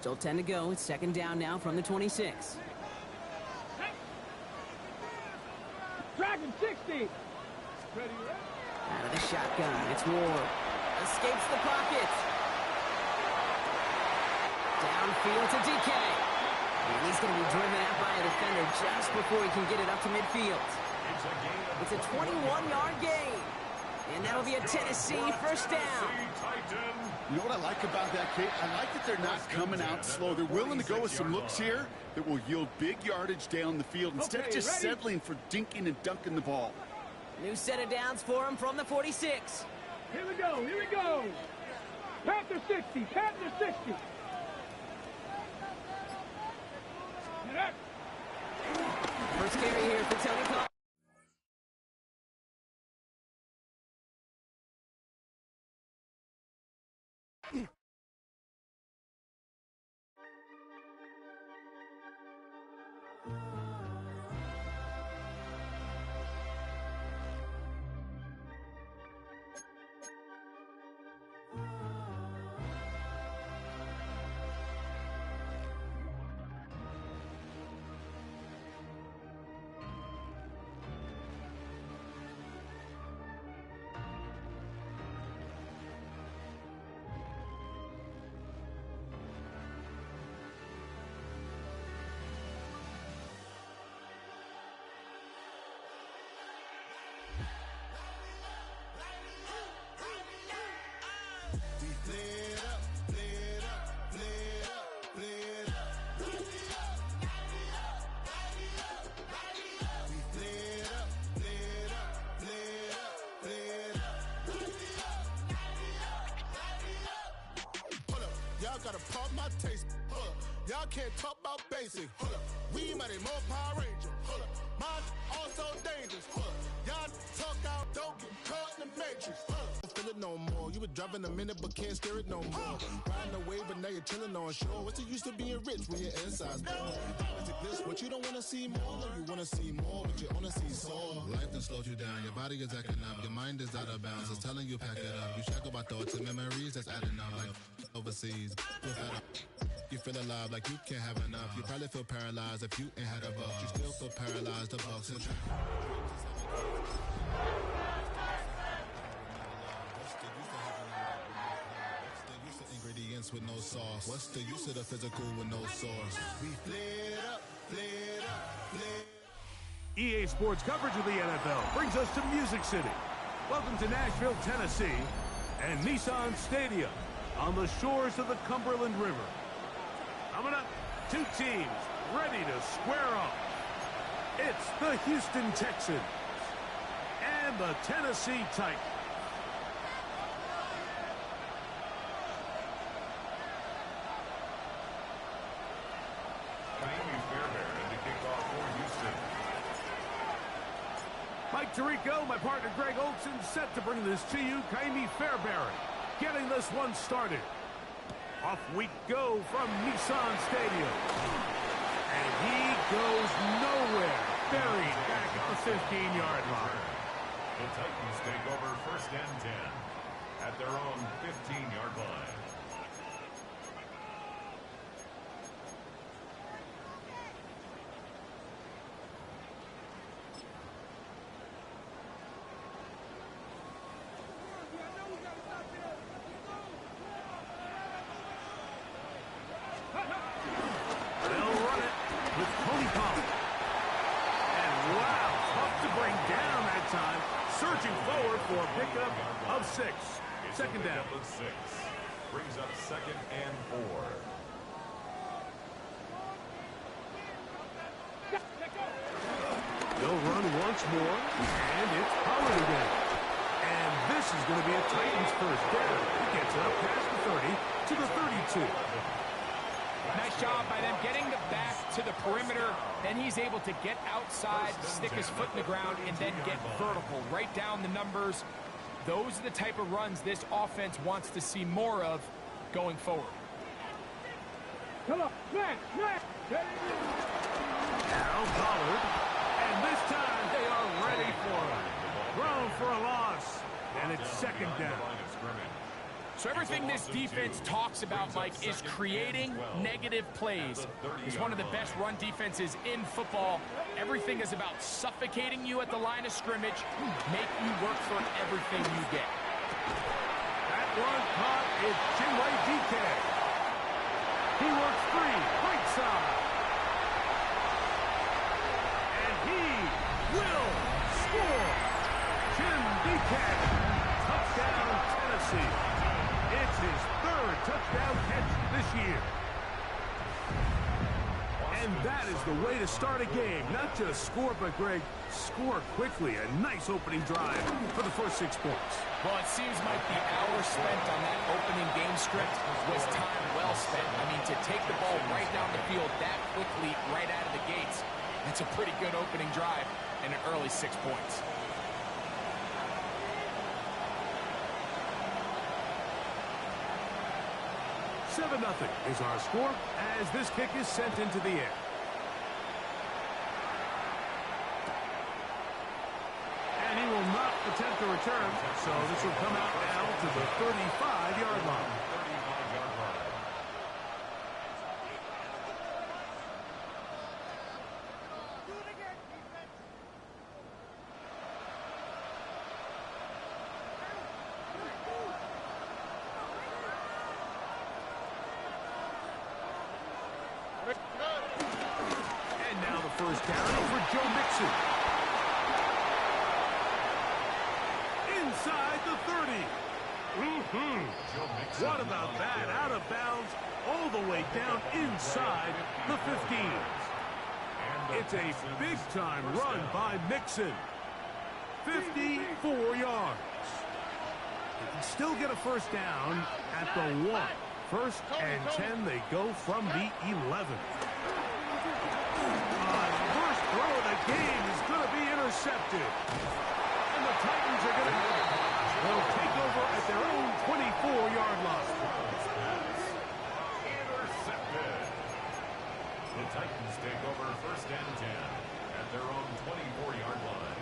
Still 10 to go. It's second down now from the 26. Dragon 60. Out of the shotgun. It's Ward. Escapes the pocket. Downfield to DK. And he's going to be driven out by a defender just before he can get it up to midfield. It's a 21-yard gain. And that'll be a Tennessee first down. You know what I like about that, Kate? I like that they're not coming out slow. They're willing to go with some looks here that will yield big yardage down the field instead of just settling for dinking and dunking the ball. New set of downs for him from the 46. Here we go, here we go. Panther 60, Panther 60. First carry here for Tony Pollard. Y'all gotta pump my taste. Y'all can't talk about basic. We might be more Power Ranger. Mine also dangerous. Y'all talk out, don't get caught in the matrix. Don't feel it no more. You were driving a minute but can't steer it no more. Riding away but now you're chilling on shore. What's the use of being rich when your inside's poor? Is it this what you don't wanna see more? You wanna see more but you wanna see sore. Life done slowed you down. Your body is acting up. Your mind is out of bounds. It's telling you pack it up. You shackle by thoughts and memories that's adding up like overseas. You feel alive like you can't have enough. You probably feel paralyzed if you ain't had a buck. You still feel paralyzed. The bucks and ingredients with no sauce. What's the use of the physical with no source? We flared up, flared up, flared. EA Sports coverage of the NFL brings us to Music City. Welcome to Nashville, Tennessee, and Nissan Stadium on the shores of the Cumberland River. Coming up, two teams ready to square off. It's the Houston Texans and the Tennessee Titans. Mike Tirico, my partner Greg Olson, set to bring this to you. Kaimi Fairbairn getting this one started. Off we go from Nissan Stadium. And he goes nowhere. Buried back at the 15-yard line. The Titans take over first and 10 at their own 15-yard line. Surging forward for a pickup of 6. Second down. 6 brings up second and 4. They'll run once more, and it's Pollard again. And this is going to be a Titans first down. He gets it up past the 30 to the 32. Nice job by them getting the back to the perimeter. Then he's able to get outside, stick his foot in the ground, and then get vertical. Right down the numbers. Those are the type of runs this offense wants to see more of going forward. Come on, smash, smash. Now Pollard. And this time they are ready for him. Thrown for a loss. And it's second down. So everything this defense talks about, Mike, is creating negative plays. It's one of the best run defenses in football. Everything is about suffocating you at the line of scrimmage, make you work for everything you get. That one caught is Chinwe DK. He works free, right side. And he will score. Jim DK, touchdown Tennessee. It's his third touchdown catch this year. And that is the way to start a game. Not just score, but, Greg, score quickly. A nice opening drive for the first 6 points. Well, it seems like the hour spent on that opening game script was time well spent. I mean, to take the ball right down the field that quickly, right out of the gates, that's a pretty good opening drive and an early 6 points. $7-0 is our score as this kick is sent into the air. And he will not attempt to return, so this will come out now to the 35-yard line. And now the first down for Joe Mixon. Inside the 30. What about that? Out of bounds, all the way down inside the 15. It's a big-time run by Mixon. 54 yards. They can still get a first down at the 1. First and 10, they go from the 11. First throw of the game is going to be intercepted. And the Titans are going to they'll take over at their own 24-yard line. Intercepted. The Titans take over first and 10 at their own 24-yard line.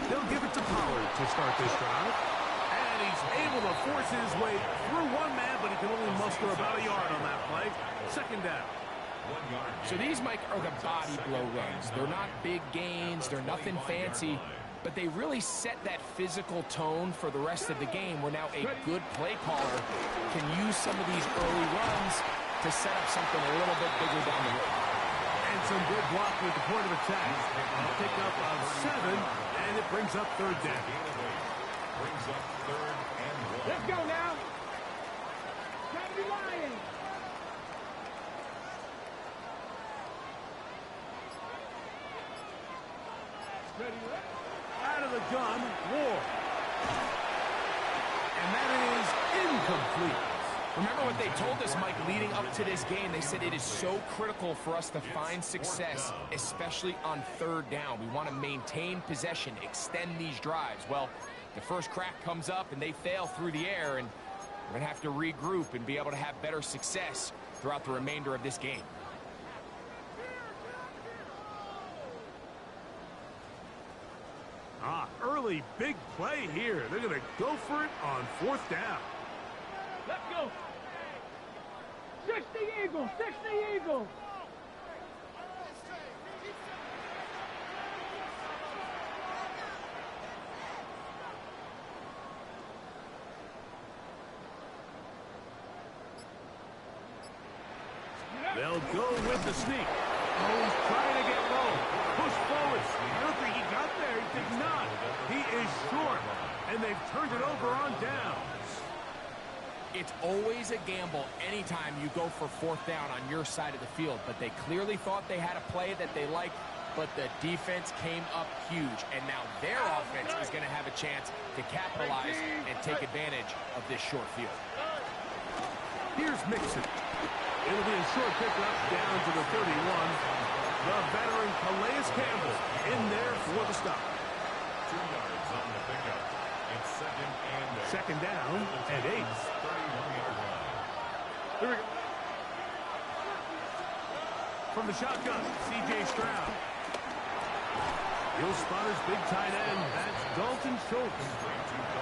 They'll give it to Pollard to start this drive. And he's able to force his way through one man, but he can only muster about a yard on that play. Second down. So these, Mike, are the body blow runs. They're not big gains. They're nothing fancy. But they really set that physical tone for the rest of the game where now a good play caller can use some of these early runs to set up something a little bit bigger down the road. And some good blocking at the point of attack. A pickup of 7, and it brings up third down. Brings up third and 1. Let's go now. Gotta be lying. Ready, Out of the gun, Ward. And that is incomplete. Remember what they told us, Mike, leading up to this game. They said it is so critical for us to find success, especially on third down. We want to maintain possession, extend these drives. Well, the first crack comes up and they fail through the air, and we're going to have to regroup and be able to have better success throughout the remainder of this game. Early big play here. They're going to go for it on fourth down. let's go. 60 Eagles, 60 Eagles. They'll go with the sneak. Oh, he's trying to get low. Push forward. I don't think he got there. He did not. He is short. And they've turned it over on downs. It's always a gamble anytime you go for fourth down on your side of the field. But they clearly thought they had a play that they liked, but the defense came up huge. And now their offense is going to have a chance to capitalize and take advantage of this short field. Here's Mixon. It'll be a short pickup down to the 31. The veteran Calais Campbell in there for the stop. 2 yards on the pickup. It's second down and 8. 31-yard line. Here we go. From the shotgun, C.J. Stroud. He'll spot his big tight end. That's Dalton Schultz.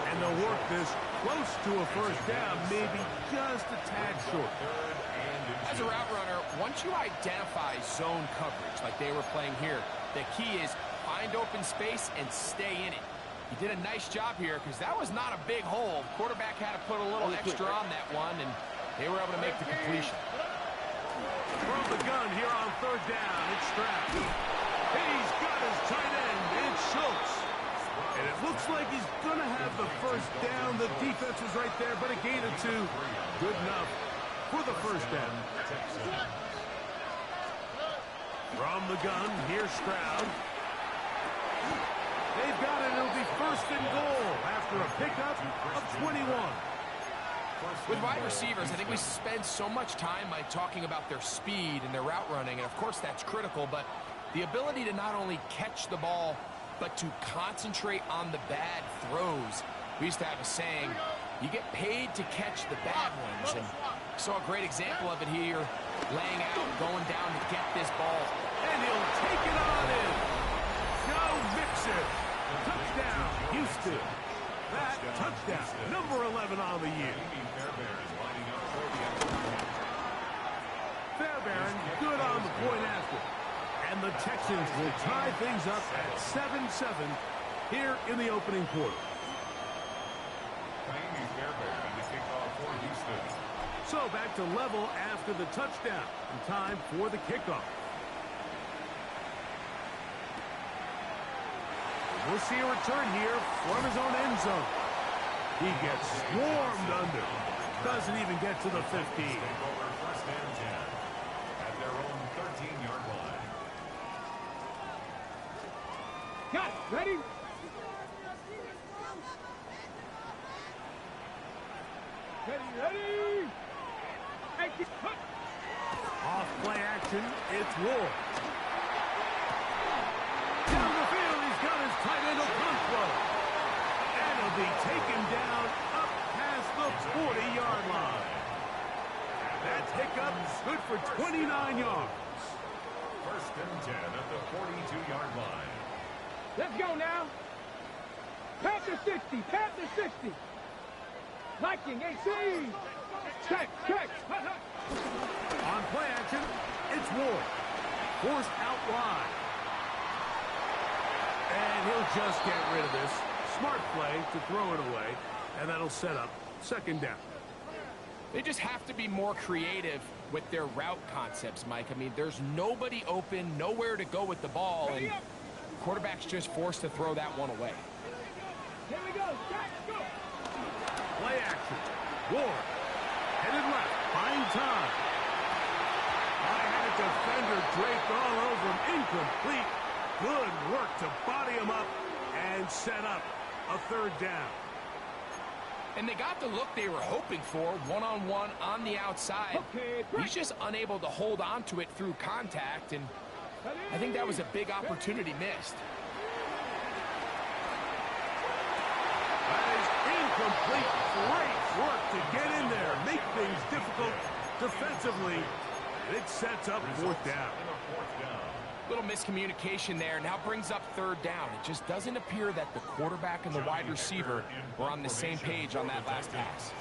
And they'll work this close to a first down, maybe just a tad short. As a route runner, once you identify zone coverage like they were playing here, the key is find open space and stay in it. He did a nice job here because that was not a big hole. Quarterback had to put a little extra on that one, and they were able to make the completion. From the gun here on third down, it's Stroud. He's got his tight end, it's Schultz. And it looks like he's going to have the first down. The defense is right there, but a gain of 2. Good enough for the first down. From the gun, here's Stroud. They've got it. It'll be first and goal after a pickup of 21. With wide receivers, I think we spend so much time by talking about their speed and their route running, and of course that's critical, but the ability to not only catch the ball, but to concentrate on the bad throws. We used to have a saying, you get paid to catch the bad ones, and we saw a great example of it here, laying out, going down to get this ball. And he'll take it on in. Joe Mixon. Touchdown, Houston. That touchdown, number 11 on the year. Fairbairn good on the point after. And the Texans will tie things up at 7-7 here in the opening quarter. So back to level after the touchdown. And time for the kickoff. We'll see a return here from his own end zone. He gets swarmed under. Doesn't even get to the 15. First and 10 at their own 13-yard line. Got it. Ready? Ready. Off play action, it's Ward. Down the field, he's got his tight end Okonkwo. And he'll be taken down up past the 40-yard line. That pickup is good for 29 yards. First and 10 at the 42-yard line. Let's go now. Panther 60. Panther 60. Viking AC. Check. On play action, it's Ward. Forced out wide. And he'll just get rid of this. Smart play to throw it away. And that'll set up second down. They just have to be more creative with their route concepts, Mike. I mean, there's nobody open, nowhere to go with the ball, and quarterback's just forced to throw that one away. Here we go. Go. Play action. Ward. Headed left. Buying time. I had a defender draped all over him. Incomplete. Good work to body him up and set up a third down. And they got the look they were hoping for, one-on-one on the outside. He's just unable to hold on to it through contact, and I think that was a big opportunity missed. That is incomplete. Great work to get in there, make things difficult defensively. It sets up fourth down. Little miscommunication there. Now brings up third down. It just doesn't appear that the quarterback and the wide receiver were on the same page on that last pass.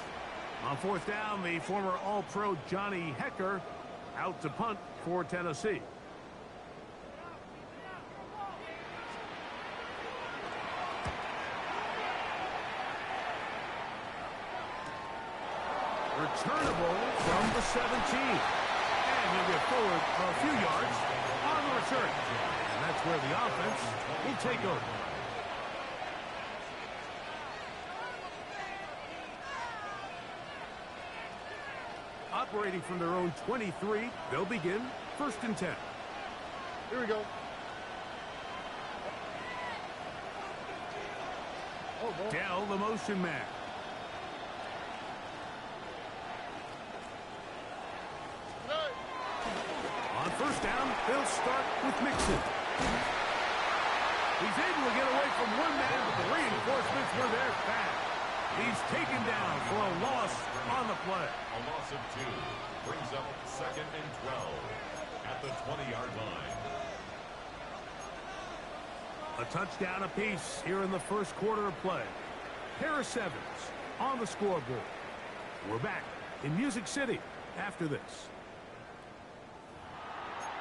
On fourth down, the former All-Pro Johnny Hecker out to punt for Tennessee. Returnable from the 17. And he'll get forward a few yards on the return. And that's where the offense will take over. Operating from their own 23, they'll begin first and 10. Here we go. Dell, the motion man. On first down, they'll start with Mixon. He's able to get away from one man, but the reinforcements were there fast. He's taken down for a loss on the play. A loss of 2 brings up second and 12 at the 20-yard line. A touchdown apiece here in the first quarter of play. Pair of sevens on the scoreboard. We're back in Music City after this.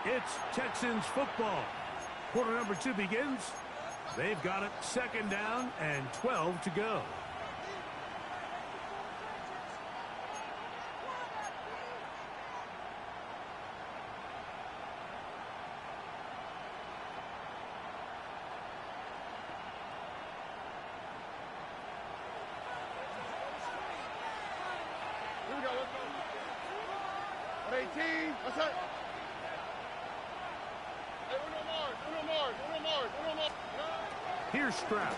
It's Texans football. Quarter number 2 begins. They've got it 2nd down and 12 to go. Here we go, let's go. 18, what's up? Hey, Uno Mars. Here's Stroud.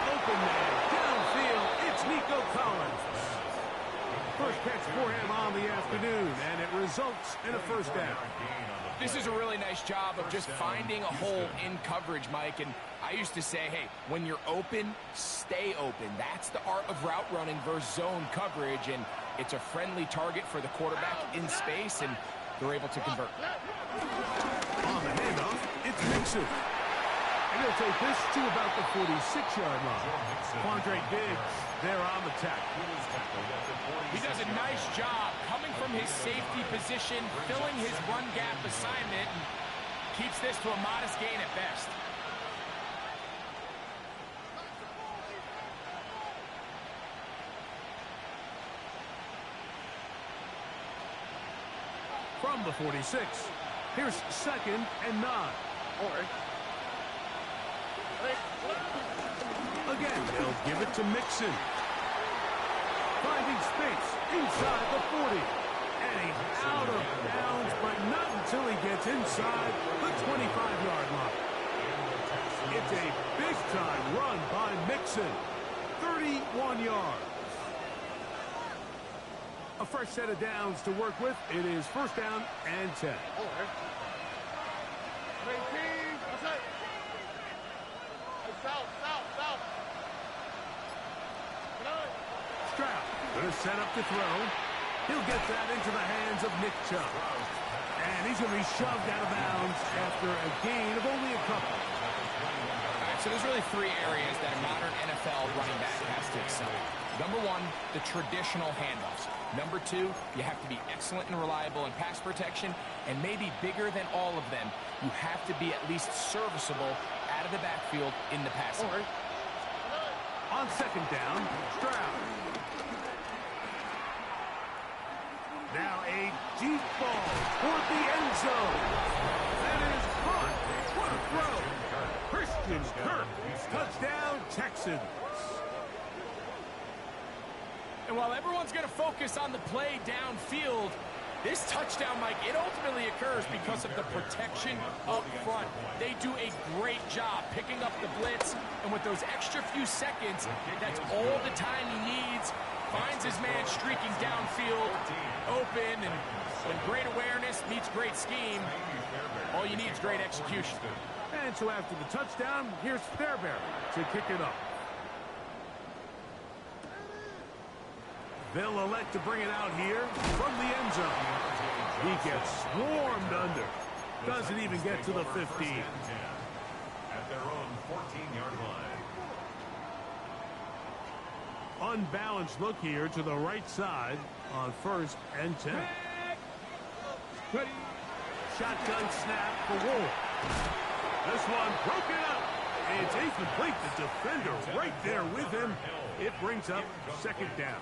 Open man, downfield, it's Nico Collins. First catch for him on the afternoon, and it results in a first down. This is a really nice job of just finding a hole in coverage, Mike. And I used to say, hey, when you're open, stay open. That's the art of route running versus zone coverage, and it's a friendly target for the quarterback in space, and they're able to convert. On the handoff, it's Mixon. And he'll take this to about the 46-yard line. Quandre Diggs there on the tackle. He does a nice job coming from his safety position, filling his run gap assignment, and keeps this to a modest gain at best. From the 46, here's 2nd and 9. Again, they'll give it to Mixon. Finding space inside the 40. And he's out of bounds, but not until he gets inside the 25-yard line. It's a big-time run by Mixon. 31 yards. A fresh set of downs to work with. It is 1st down and 10. Stroud going to set up to throw. He'll get that into the hands of Nick Chubb. And he's going to be shoved out of bounds after a gain of only a couple. All right, so there's really 3 areas that a modern NFL running back has to excel in. Number 1, the traditional handoffs. Number 2, you have to be excellent and reliable in pass protection. And maybe bigger than all of them, you have to be at least serviceable out of the backfield in the passing. On 2nd down, Stroud. Now a deep ball toward the end zone. That is caught. What a throw. Christian Kirk. Touchdown, Texans. And while everyone's going to focus on the play downfield, this touchdown, Mike, it ultimately occurs because of the protection up front. They do a great job picking up the blitz, and with those extra few seconds, that's all the time he needs. Finds his man streaking downfield, open, and when great awareness meets great scheme, all you need is great execution. And so after the touchdown, here's Fairbairn to kick it up. They'll elect to bring it out here from the end zone. He gets swarmed under. Doesn't even get to the 15. At their own 14-yard line. Unbalanced look here to the right side on 1st and 10. Shotgun snap for Wolf. This one broken up. It's incomplete. The defender right there with him. It brings up 2nd down.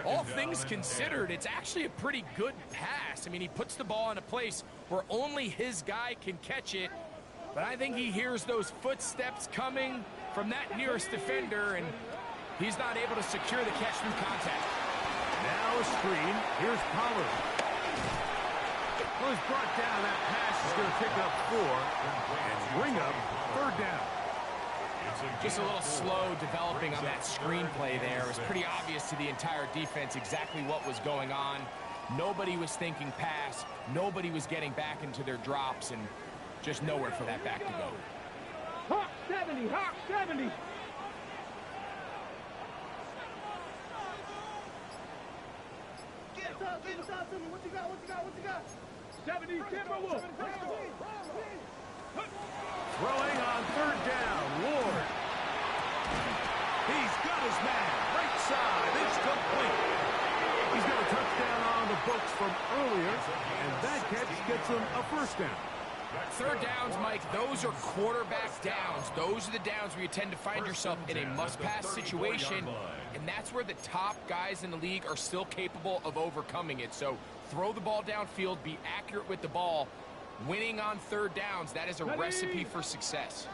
All things considered, it's actually a pretty good pass. I mean, he puts the ball in a place where only his guy can catch it. But I think he hears those footsteps coming from that nearest defender, and he's not able to secure the catch through contact. Now a screen. Here's Pollard. Well, he's brought down. That pass is going to pick up 4 and bring up 3rd down. Just a little slow developing on that screenplay there. It was pretty obvious to the entire defense exactly what was going on. Nobody was thinking pass. Nobody was getting back into their drops, and just nowhere for that back to go. Hawk 70, Hawk 70. Get up, what you got? 70 Timberwolves. Throwing on third down, Ward. He's got his man. Right side. It's complete. He's got a touchdown on the books from earlier, and that catch gets him a first down. Third downs, Mike, those are quarterback downs. Those are the downs where you tend to find yourself in a must-pass situation, and that's where the top guys in the league are still capable of overcoming it. So throw the ball downfield, be accurate with the ball. Winning on third downs, that is a recipe for success.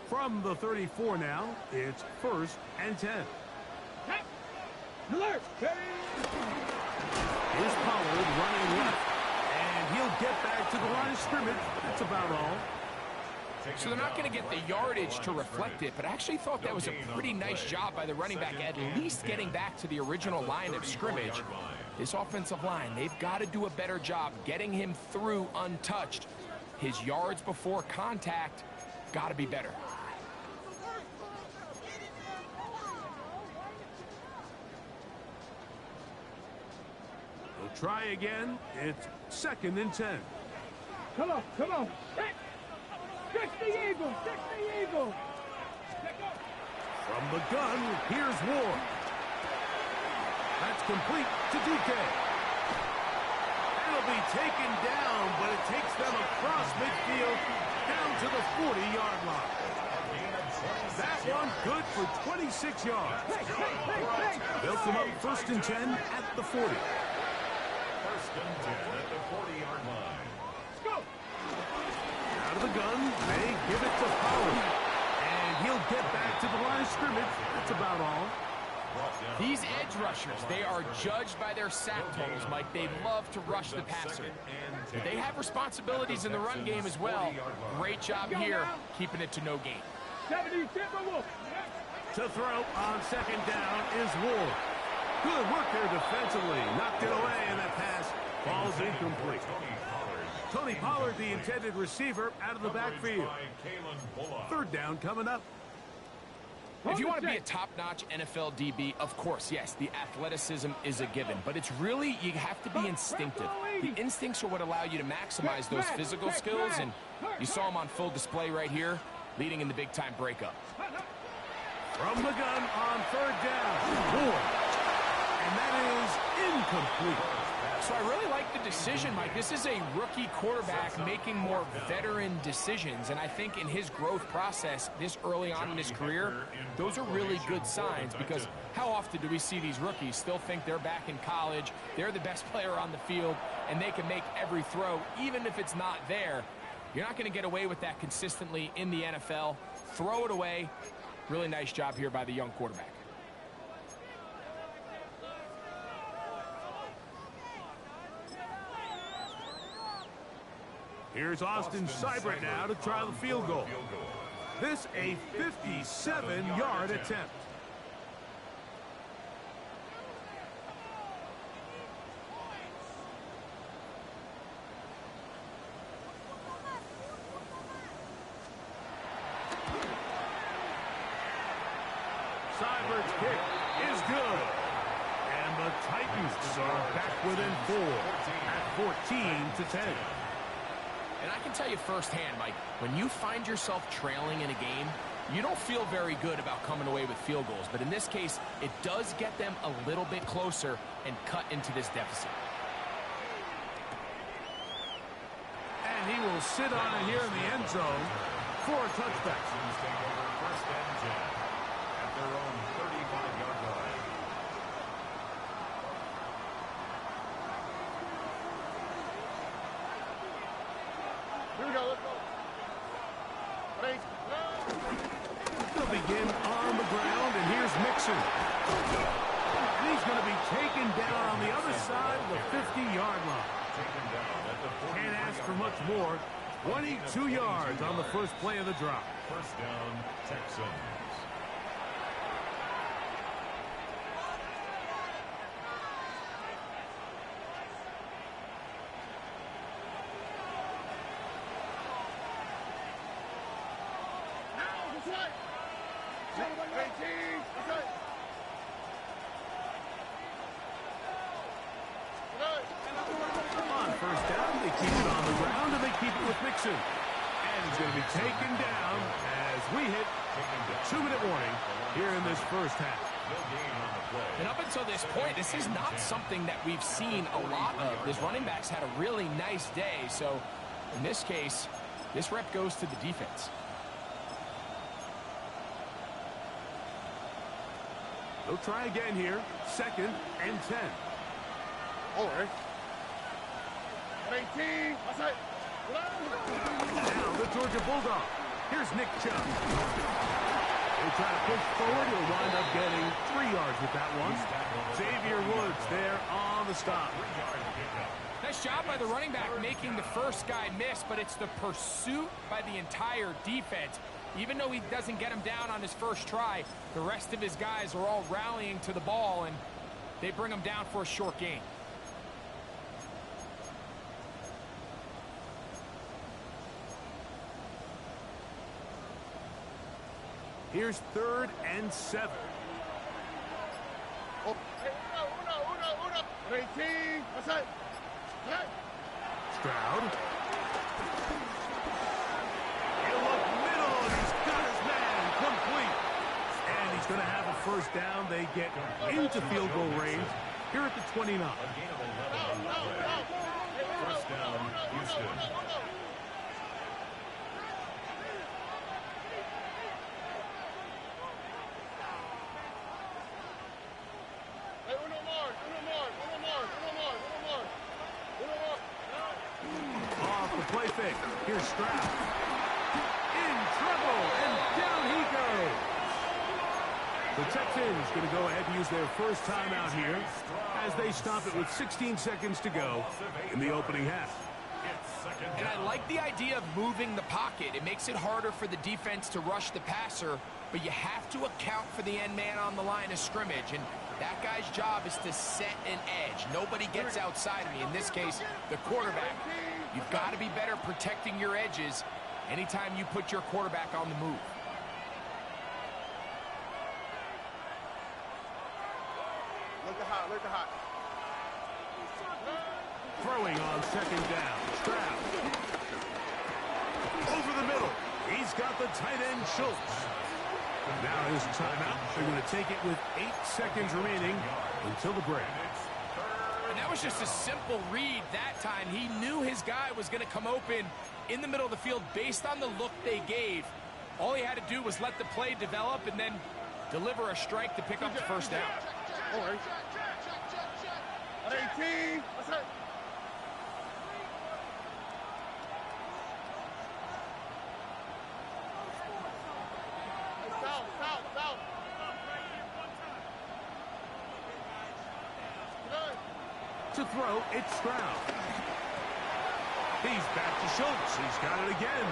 From the 34 now, it's 1st and 10. Alert! Here's Pollard running left, and he'll get back to the line of scrimmage. That's about all. So they're not going to get the yardage to reflect it, but I actually thought that was a pretty nice job by the running back, at least getting back to the original line of scrimmage. This offensive line, they've got to do a better job getting him through untouched. His yards before contact got to be better. They'll try again. It's 2nd and 10. Come on, come on. Fix the eagle, fix the eagle. From the gun, here's Ward. That's complete to DK. It'll be taken down, but it takes them across midfield down to the 40-yard line. That one good for 26 yards. They'll come up 1st and 10 at the 40. 1st and 10 at the 40-yard line. Let's go. Out of the gun, they give it to Pollard. And he'll get back to the line of scrimmage. That's about all. These edge rushers, they are judged by their sack totals, Mike. They love to rush the passer. But they have responsibilities in the run game as well. Great job here, keeping it to no gain. 70 Timberwolves. To throw on 2nd down is Ward. Good work there defensively. Knocked it away, and that pass falls incomplete. Tony Pollard, the intended receiver, out of the backfield. 3rd down coming up. If you want to be a top-notch NFL DB, of course, yes, the athleticism is a given. But it's really, you have to be instinctive. The instincts are what allow you to maximize those physical skills, and you saw them on full display right here, leading in the big-time breakup. From the gun on 3rd down, Ward. And that is incomplete. So I really like the decision, Mike. This is a rookie quarterback making more veteran decisions, and I think in his growth process this early on in his career, those are really good signs, because how often do we see these rookies still think they're back in college, they're the best player on the field, and they can make every throw, even if it's not there. You're not going to get away with that consistently in the NFL. Throw it away. Really nice job here by the young quarterback. Here's Austin Seibert now to try the field goal. This a 57-yard attempt. Seibert's kick is good. And the Titans are back within 4 at 14-10. And I can tell you firsthand, Mike, when you find yourself trailing in a game, you don't feel very good about coming away with field goals. But in this case, it does get them a little bit closer and cut into this deficit. And he will sit on it here in the end zone for a touchback. Texans take over 1st and 10 at their own 35-yard line. Here we go, let's go. They'll begin on the ground, and here's Mixon. And he's going to be taken down on the other side of the 50-yard line. Can't ask for much more. 22 yards on the first play of the drive. 1st down, Texans. On 1st down, they keep it on the Mixon. And he's going to be taken down as we hit the 2-minute warning here in this first half. And up until this point, this is not something that we've seen a lot of. This running back's had a really nice day. So in this case, this rep goes to the defense. They'll try again here. 2nd and 10. Over. 18. Now the Georgia Bulldog. Here's Nick Chubb. They try to push forward. He'll wind up getting 3 yards with that one. Xavier Woods there on the stop. Nice job by the running back making the first guy miss, but it's the pursuit by the entire defense. Even though he doesn't get him down on his first try, the rest of his guys are all rallying to the ball, and they bring him down for a short gain. Here's 3rd and 7. Oh. 18. Stroud. He'll look middle, and he's got his man complete. And he's going to have a first down. They get into field goal range here at the 29. First down, Houston. Off the play fake. Here's Stroud. In trouble, and down he goes. The Texans going to go ahead and use their first timeout here as they stop it with 16 seconds to go in the opening half. And I like the idea of moving the pocket. It makes it harder for the defense to rush the passer, but you have to account for the end man on the line of scrimmage. And that guy's job is to set an edge. Nobody gets outside of me. In this case, the quarterback. You've got to be better protecting your edges anytime you put your quarterback on the move. Look hot. Throwing on 2nd down. Stroud. Over the middle. He's got the tight end, Schultz. Now his timeout. They're going to take it with 8 seconds remaining until the break. And that was just a simple read that time. He knew his guy was going to come open in the middle of the field based on the look they gave. All he had to do was let the play develop and then deliver a strike to pick up the first down. 18. To throw, it's Stroud. He's back to Schultz. He's got it again.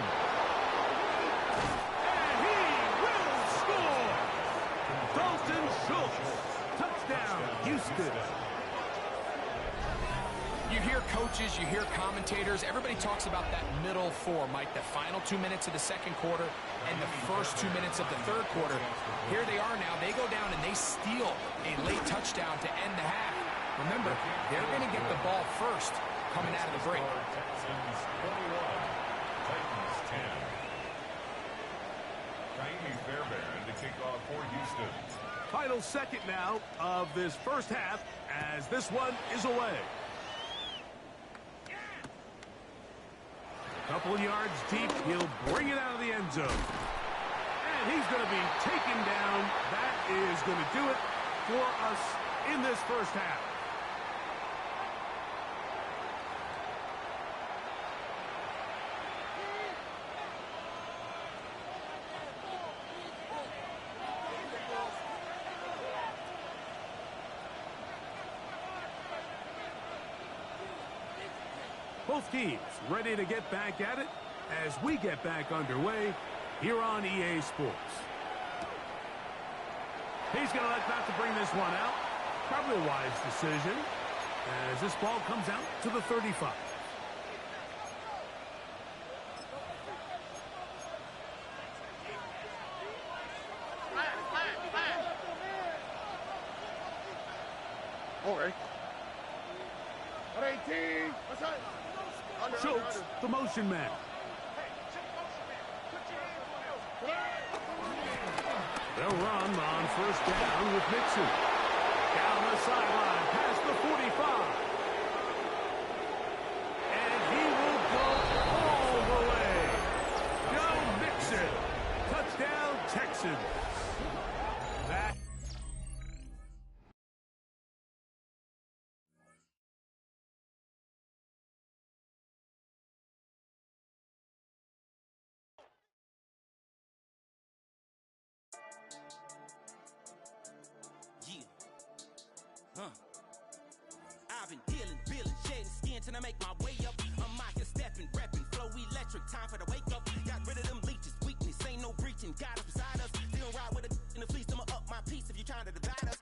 And he will score! Dalton Schultz. Touchdown, Houston. You hear coaches, you hear commentators, everybody talks about that middle four, Mike, the final 2 minutes of the second quarter and the first 2 minutes of the third quarter. Here they are now. They go down and they steal a late touchdown to end the half. Remember, they're going to get the ball first coming out of the break. Texans 21, Titans 10. Kaimi Fairbairn to kick off for Houston. Final second now of this first half as this one is away. A couple of yards deep, he'll bring it out of the end zone. And he's going to be taken down. That is going to do it for us in this first half. Both teams ready to get back at it as we get back underway here on EA Sports. He's going to elect not to bring this one out. Probably a wise decision as this ball comes out to the 35. Okay. 18. Schultz, the motion man. They'll run on first down with Mixon. Down the sideline, past the 45. And he will go all the way. Joe Mixon. Touchdown, Texans. That. I've been dealing, feeling, shedding skin till I make my way up. I'm out here stepping, repping, flow electric, time for the wake up. Got rid of them leeches, weakness, ain't no breaching. Got us beside us, still ride with a in the fleece. I'ma up my piece if you're trying to divide us.